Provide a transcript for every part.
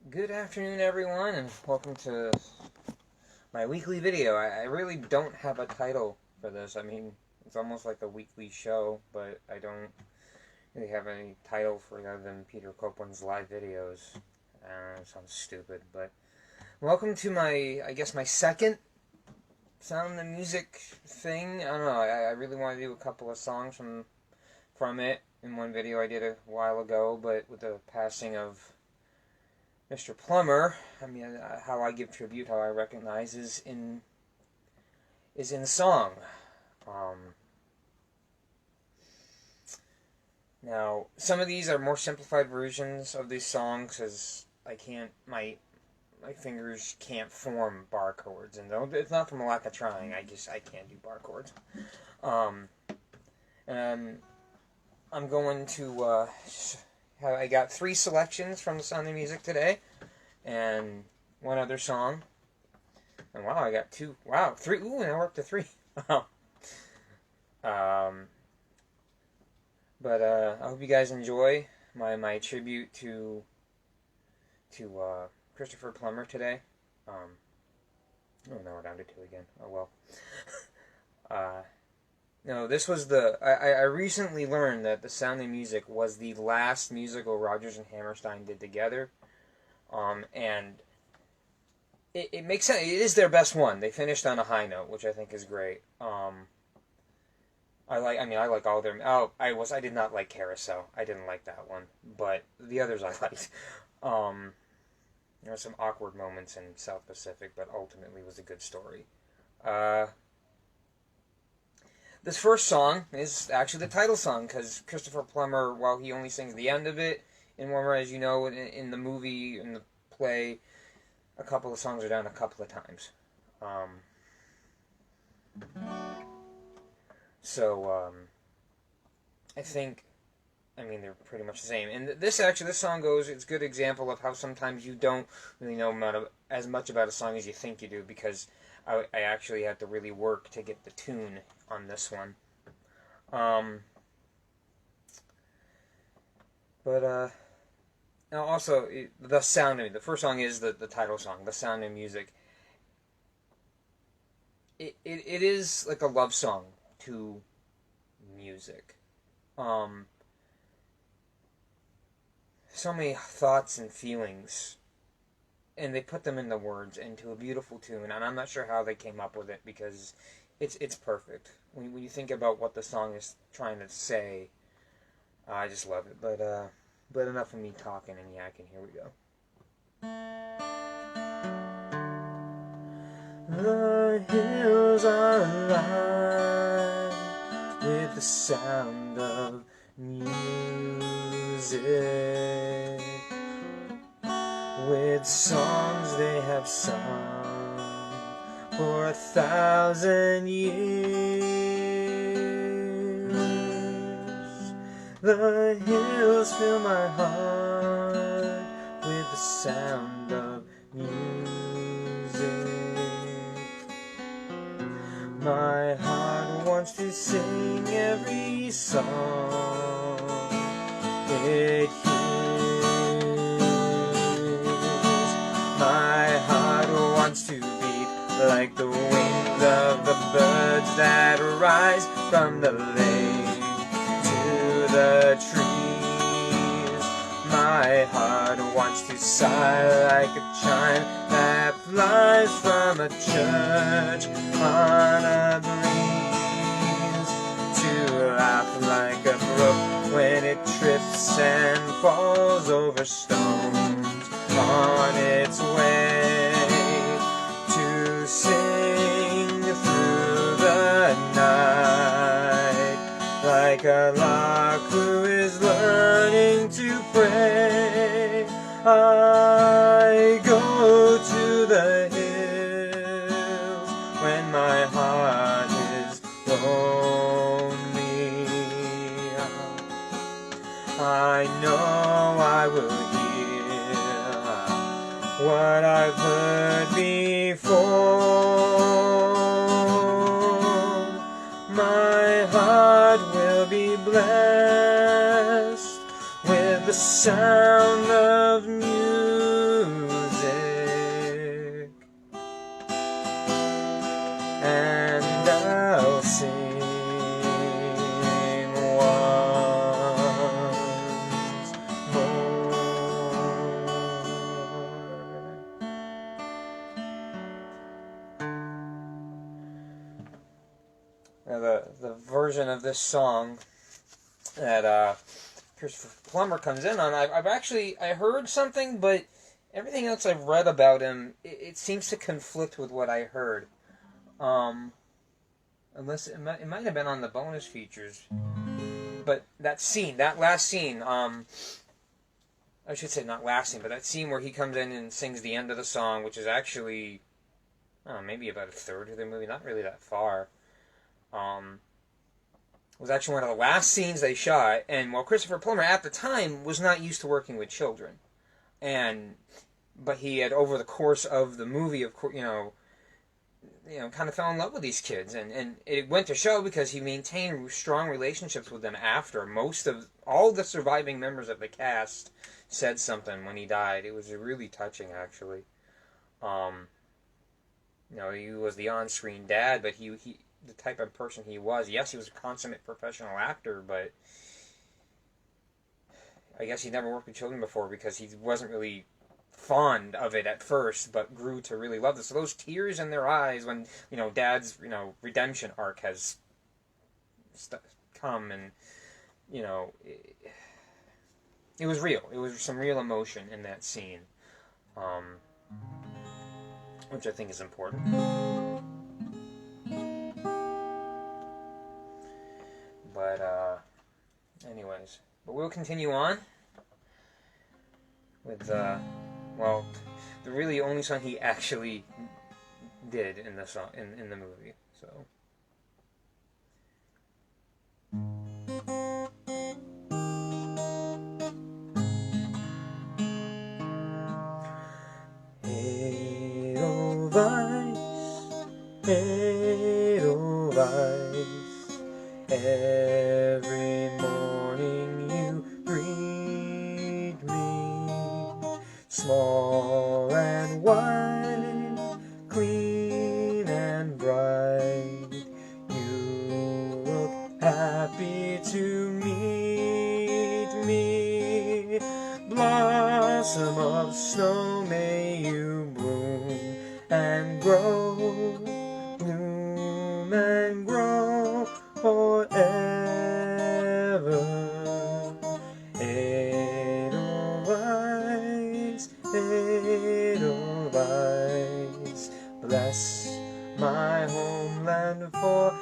Good afternoon, everyone, and welcome to my weekly video. I really don't have a title for this. I mean, it's almost like a weekly show, but I don't really have any title for it other than Peter Copeland's live videos. It sounds stupid, but welcome to I guess my second Sound the Music thing. I don't know, I really want to do a couple of songs from it in one video I did a while ago, but with the passing of Mr. Plummer, I mean, how I give tribute, how I recognize is in the song. Now, some of these are more simplified versions of these songs, as my fingers can't form bar chords, and it's not from a lack of trying. I can't do bar chords. And I'm going to I got 3 selections from the Sound of Music today, and one other song. And wow, I got 2. Wow, 3. Ooh, now we're up to 3. Wow. But I hope you guys enjoy my tribute to Christopher Plummer today. Oh, now we're down to 2 again. Oh well. No, this was I recently learned that The Sound of Music was the last musical Rodgers and Hammerstein did together. And it makes sense. It is their best one. They finished on a high note, which I think is great. I like all their... Oh, I did not like Carousel. I didn't like that one. But the others I liked. There were some awkward moments in South Pacific, but ultimately it was a good story. This first song is actually the title song, because Christopher Plummer, while he only sings the end of it, in one, as you know, in the movie, in the play, a couple of songs are done a couple of times. I think, they're pretty much the same. And this song goes, it's a good example of how sometimes you don't really know as much about a song as you think you do, because I actually had to really work to get the tune on this one. Now also, the sound of it. The first song is the title song, The Sound of Music. It is like a love song to music. So many thoughts and feelings, and they put them in the words into a beautiful tune, and I'm not sure how they came up with it, because it's perfect. When you think about what the song is trying to say, I just love it. But enough of me talking and yakking. Here we go. The hills are alive with the sound of music, with songs they have sung for 1,000 years. The hills fill my heart with the sound of music. My heart wants to sing every song it hears. My heart wants to beat like the wings of the birds that rise from the lake to the trees. My heart wants to sigh like a chime that flies from a church on a breeze, to laugh like a brook when it trips and falls over stones on its way, to sing through the night like a lark who is learning to pray. I go to the hills when my heart is lonely. I know I will hear what I've heard before. My heart will be blessed with the sound of music. version of this song that Christopher Plummer comes in on. I heard something, but everything else I've read about him, it seems to conflict with what I heard. Unless it might have been on the bonus features. But that last scene, I should say not last scene, but that scene where he comes in and sings the end of the song, which is actually, maybe about a third of the movie, not really that far, was actually one of the last scenes they shot. And while Christopher Plummer at the time was not used to working with children, but he had, over the course of the movie, of course, kind of fell in love with these kids, and it went to show because he maintained strong relationships with them after. Most of all the surviving members of the cast said something when he died. It was really touching, actually. He was the on-screen dad, but he the type of person he was. Yes, he was a consummate professional actor, but I guess he never worked with children before because he wasn't really fond of it at first, but grew to really love this. So those tears in their eyes when Dad's redemption arc has come, and it was real. It was some real emotion in that scene, which I think is important. But anyways, but we'll continue on with the really only song he actually did in the song in the movie. So. Edelweiss, every morning you greet me, small and white, clean and bright, you look happy to meet me, blossom of snow, may you bloom and grow, bloom and grow forever. Edelweiss, Edelweiss, bless my homeland forever.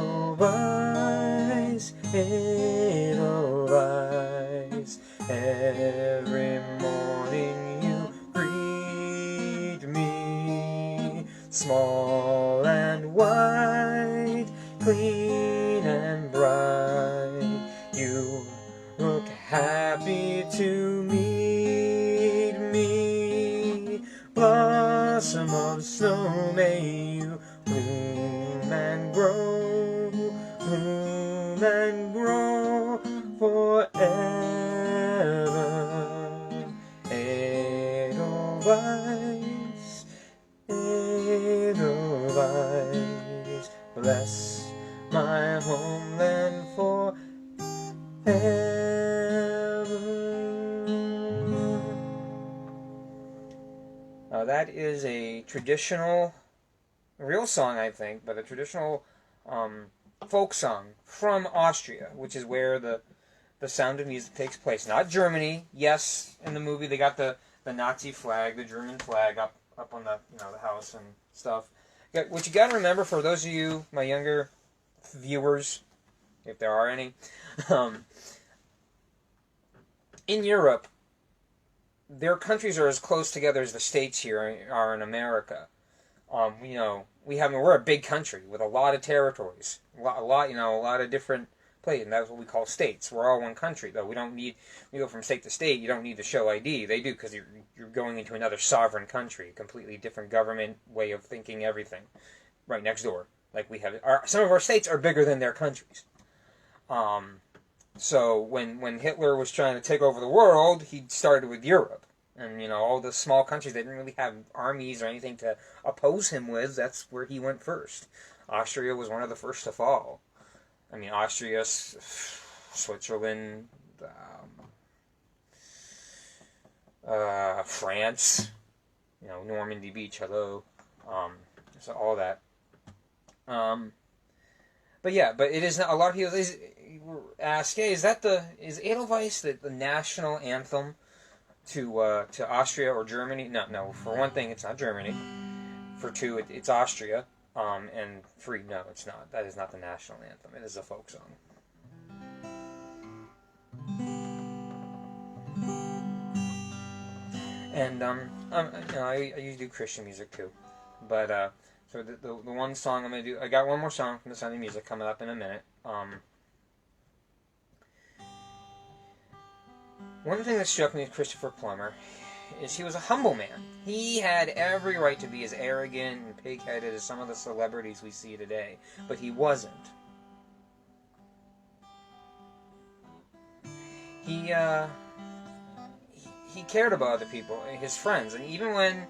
Edelweiss, Edelweiss, every morning you greet me, small and white, clean and bright, you look happy to meet me, blossom of snow, may you bloom and grow, bloom and grow forever. Edelweiss, Edelweiss, bless my homeland forever. That is a traditional, real song, I think, but a traditional folk song from Austria, which is where the Sound of Music takes place. Not Germany. Yes, in the movie they got the Nazi flag, the German flag up on the the house and stuff. What you got to remember, for those of you, my younger viewers, if there are any, in Europe, their countries are as close together as the states here are in America. We're a big country with a lot of territories, a lot of different places, and that's what we call states. We're all one country, though. We go from state to state, you don't need to show ID. They do, because you're going into another sovereign country, completely different government, way of thinking, everything, right next door. Like we have, some of our states are bigger than their countries. So when Hitler was trying to take over the world, he started with Europe. And, all the small countries that didn't really have armies or anything to oppose him with, that's where he went first. Austria was one of the first to fall. I mean, Austria, Switzerland, France, Normandy Beach, hello, so all that. But yeah, but it is not. A lot of people ask, "Hey, is Edelweiss the national anthem to Austria or Germany?" No. For one thing, it's not Germany. For two, it's Austria. And three, no, it's not. That is not the national anthem. It is a folk song. And I usually do Christian music too, but so the one song I'm gonna do, I got one more song from the Sunday music coming up in a minute. One thing that struck me with Christopher Plummer is he was a humble man. He had every right to be as arrogant and pig-headed as some of the celebrities we see today, but he wasn't. He cared about other people, his friends, and even when,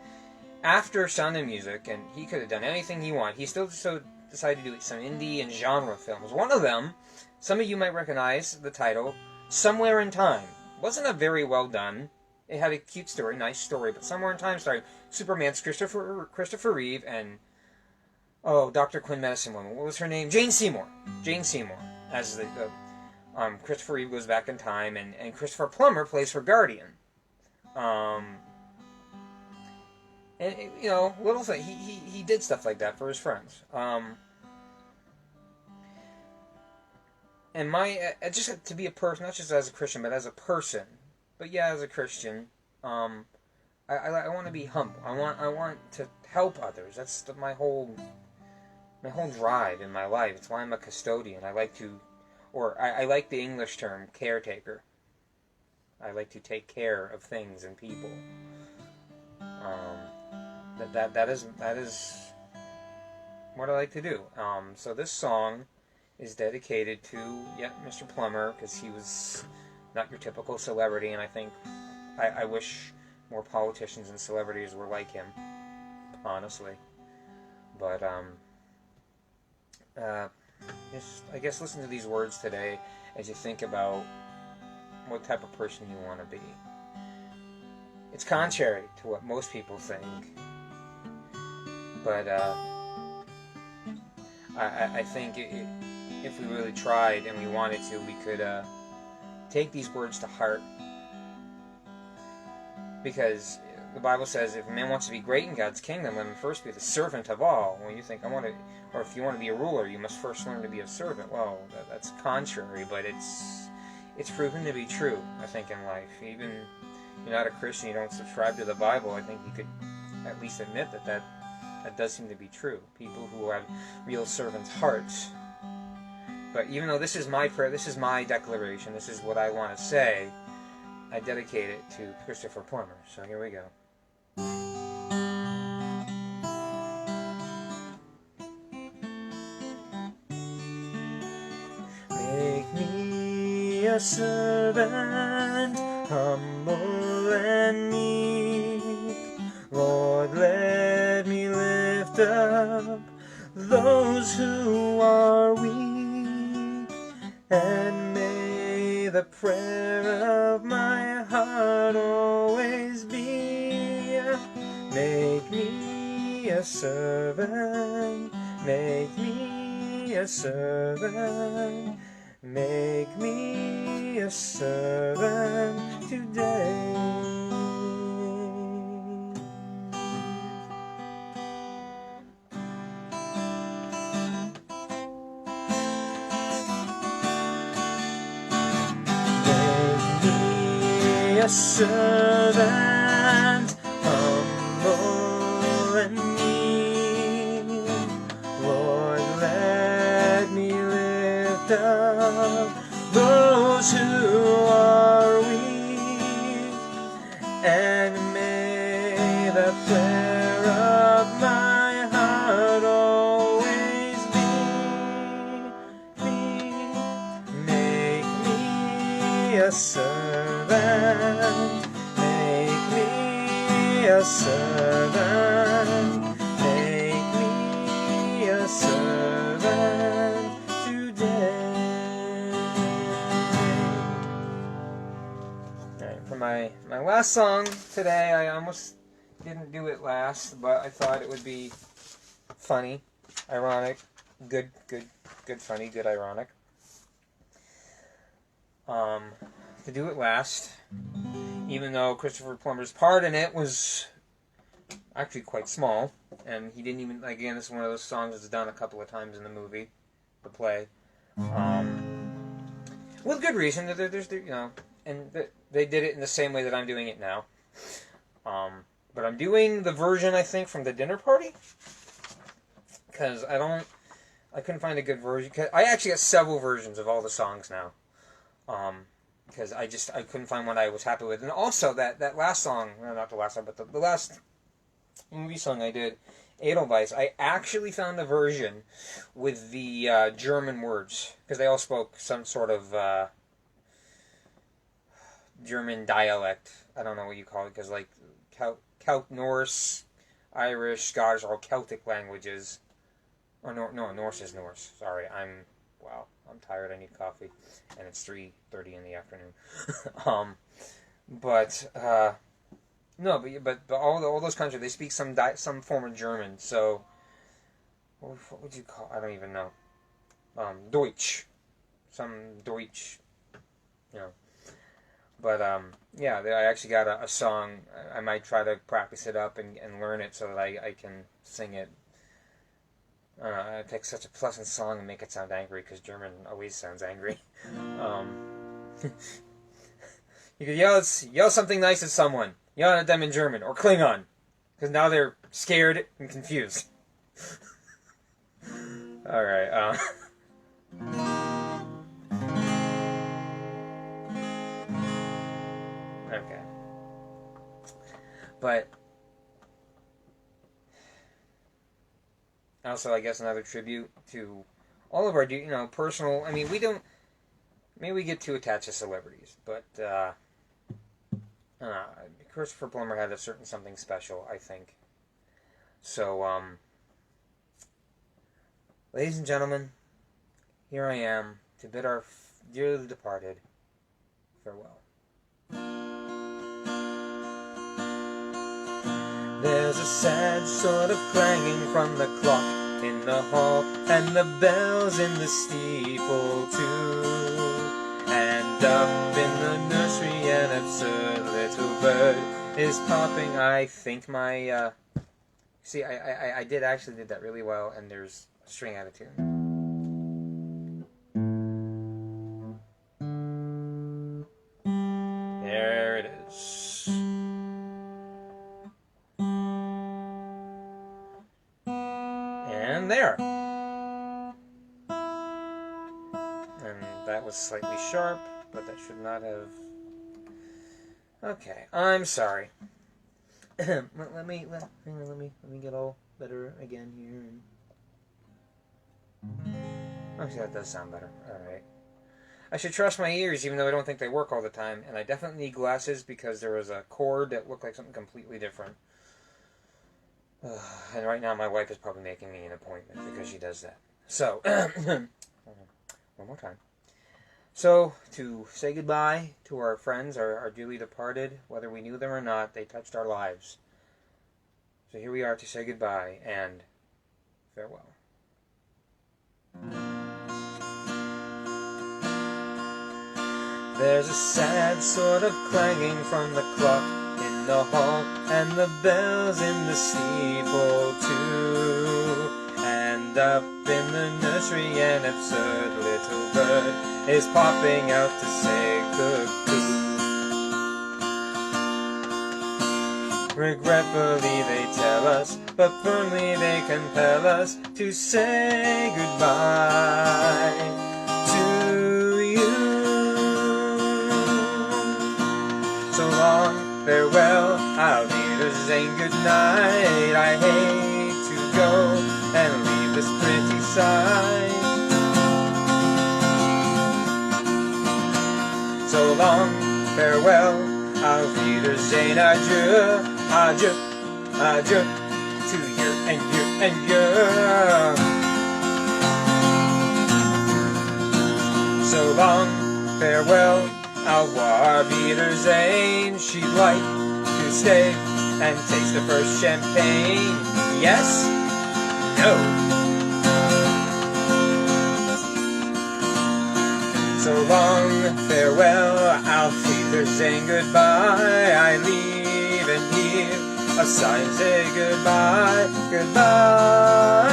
after Sound of Music, and he could have done anything he wanted, he still decided to do some indie and genre films. One of them, some of you might recognize the title, Somewhere in Time. Wasn't a very well done. It had a cute story, nice story, but Somewhere in Time starring Superman's Christopher Reeve and Dr. Quinn Medicine Woman. What was her name? Jane Seymour. Jane Seymour, as the Christopher Reeve goes back in time, and Christopher Plummer plays her guardian. And little thing, he did stuff like that for his friends. And just to be a person, not just as a Christian, but as a person. But yeah, as a Christian, I want to be humble. I want to help others. That's my whole drive in my life. It's why I'm a custodian. I like the English term caretaker. I like to take care of things and people. That is what I like to do. So this song is dedicated to Mr. Plummer, because he was not your typical celebrity, and I think I wish more politicians and celebrities were like him, honestly. But I guess listen to these words today as you think about what type of person you want to be. It's contrary to what most people think, but I think if we really tried and we wanted to, we could take these words to heart, because the Bible says if a man wants to be great in God's kingdom, let him first be the servant of all. When you think or if you want to be a ruler, you must first learn to be a servant. Well, that's contrary, but it's proven to be true, I think, in life. Even if you're not a Christian, you don't subscribe to the Bible, I think you could at least admit that does seem to be true. People who have real servants' hearts. But even though this is my prayer, this is my declaration, this is what I want to say, I dedicate it to Christopher Plummer. So here we go. Make me a servant, humble and meek. Lord, let me lift up those who are weak, and may the prayer of my heart always be, make me a servant, make me a servant, make me a servant today. A servant, humble and meek. Lord, let me lift up those who are weak, and may the prayer of my heart always be, make me a servant, make me a servant, make me a servant today. Alright, for my last last song today. I almost didn't do it last, but I thought it would be funny, ironic, good, funny, good, ironic. To do it last, even though Christopher Plummer's part in it was actually quite small, and he didn't even, again, this is one of those songs that's done a couple of times in the movie, the play, with good reason. There's and they did it in the same way that I'm doing it now. But I'm doing the version, I think, from the dinner party, because I couldn't find a good version. I actually got several versions of all the songs now. Because I couldn't find one I was happy with. And also, that last song, well, not the last song, but the last movie song I did, Edelweiss, I actually found a version with the German words, because they all spoke some sort of German dialect. I don't know what you call it, because like Norse, Irish, Scottish are all Celtic languages. Or no, Norse is Norse. Sorry, I'm tired. I need coffee, and it's 3:30 in the afternoon. But all those countries, they speak some form of German. So what would you call? I don't even know. Deutsch, some Deutsch, you know. But yeah, I actually got a song. I might try to practice it up and learn it so that I can sing it. I take such a pleasant song and make it sound angry, because German always sounds angry. You could yell something nice at someone. Yell at them in German, or Klingon, because now they're scared and confused. Alright, okay. But also, I guess another tribute to all of our, personal. I mean, we don't. Maybe we get too attached to celebrities, but Christopher Plummer had a certain something special, I think. So, ladies and gentlemen, here I am to bid our dearly departed farewell. There's a sad sort of clanging from the clock in the hall, and the bells in the steeple too. And up in the nursery an absurd little bird is popping. I think my, see, I did that really well, and there's a string out of tune. There it is. And there. And that was slightly sharp, but that should not have. Okay, I'm sorry. let me get all better again here. Okay, that does sound better. All right. I should trust my ears, even though I don't think they work all the time, and I definitely need glasses because there was a cord that looked like something completely different. And right now my wife is probably making me an appointment because she does that. So, one more time. So, to say goodbye to our friends, our dearly departed, whether we knew them or not, they touched our lives. So here we are to say goodbye and farewell. There's a sad sort of clanging from the clock in the hall, and the bells in the steeple too. And up in the nursery an absurd little bird is popping out to say cuckoo. Regretfully they tell us, but firmly they compel us to say goodbye to you. So long, farewell, auf Wiedersehen, good night. I hate to go and leave this pretty sight. So long, farewell, auf Wiedersehen, adieu, adieu, adieu, to you and you and you. So long, farewell, Auf Wiedersehen. She'd like to stay and taste the first champagne. Yes? No. So long, farewell, Auf Wiedersehen, goodbye. I leave and hear a sign say goodbye, goodbye.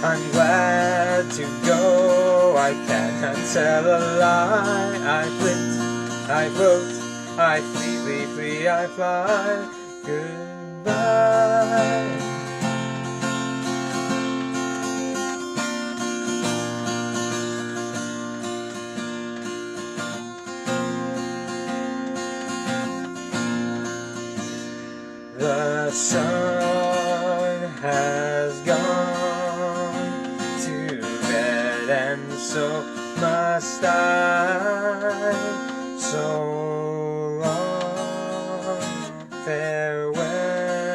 I'm glad to go, I cannot tell a lie. I flit, I float, I flee, I fly. Goodbye. The sun has gone to bed, and so must I. So long, farewell,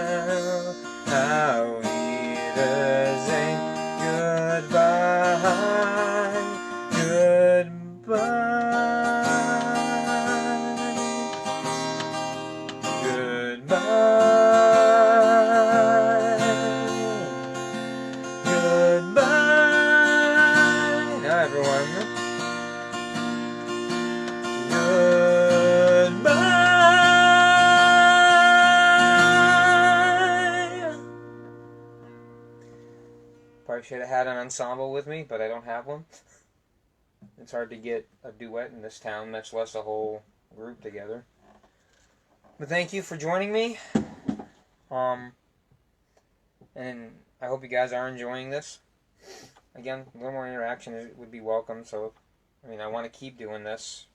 auf Wiedersehen, goodbye, goodbye, goodbye, goodbye. Now everyone. Probably should have had an ensemble with me, but I don't have one. It's hard to get a duet in this town, much less a whole group together. But thank you for joining me. And I hope you guys are enjoying this. Again, a little more interaction would be welcome. So, I mean, I want to keep doing this.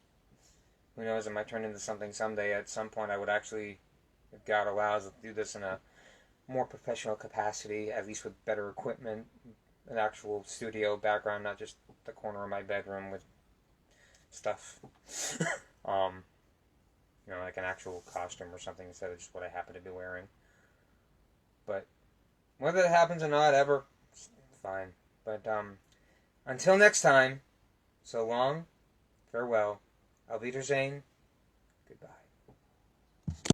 Who knows, it might turn into something someday. At some point, I would actually, if God allows, do this in a more professional capacity, at least with better equipment, an actual studio background, not just the corner of my bedroom with stuff. You know, like an actual costume or something instead of just what I happen to be wearing. But whether that happens or not, ever, it's fine. But until next time, so long, farewell, auf Wiedersehen,